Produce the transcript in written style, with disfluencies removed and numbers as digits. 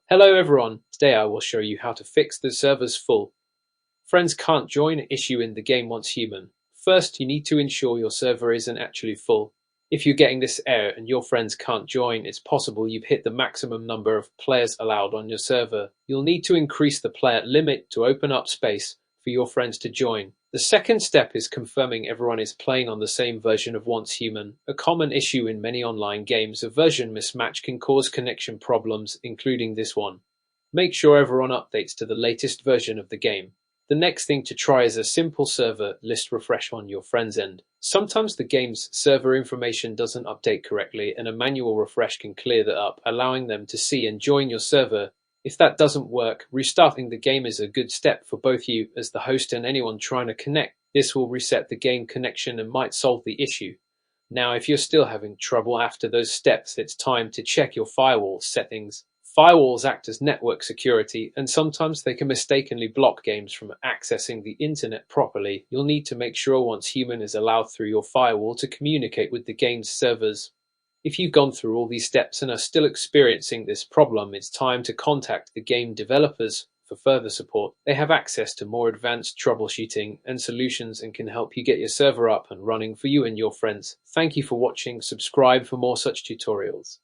Hello everyone, today I will show you how to fix the servers full. Friends can't join issue in the game once human. First, you need to ensure your server isn't actually full. If you're getting this error and your friends can't join, it's possible you've hit the maximum number of players allowed on your server. You'll need to increase the player limit to open up space for your friends to join. The second step is confirming everyone is playing on the same version of Once Human. A common issue in many online games, a version mismatch can cause connection problems, including this one. Make sure everyone updates to the latest version of the game. The next thing to try is a simple server list refresh on your friend's end. Sometimes the game's server information doesn't update correctly, and a manual refresh can clear that up, allowing them to see and join your server. If that doesn't work, restarting the game is a good step for both you as the host and anyone trying to connect. This will reset the game connection and might solve the issue. Now, if you're still having trouble after those steps, it's time to check your firewall settings. Firewalls act as network security, and sometimes they can mistakenly block games from accessing the internet properly. You'll need to make sure Once Human is allowed through your firewall to communicate with the game's servers. If you've gone through all these steps and are still experiencing this problem, it's time to contact the game developers for further support. They have access to more advanced troubleshooting and solutions and can help you get your server up and running for you and your friends. Thank you for watching. Subscribe for more such tutorials.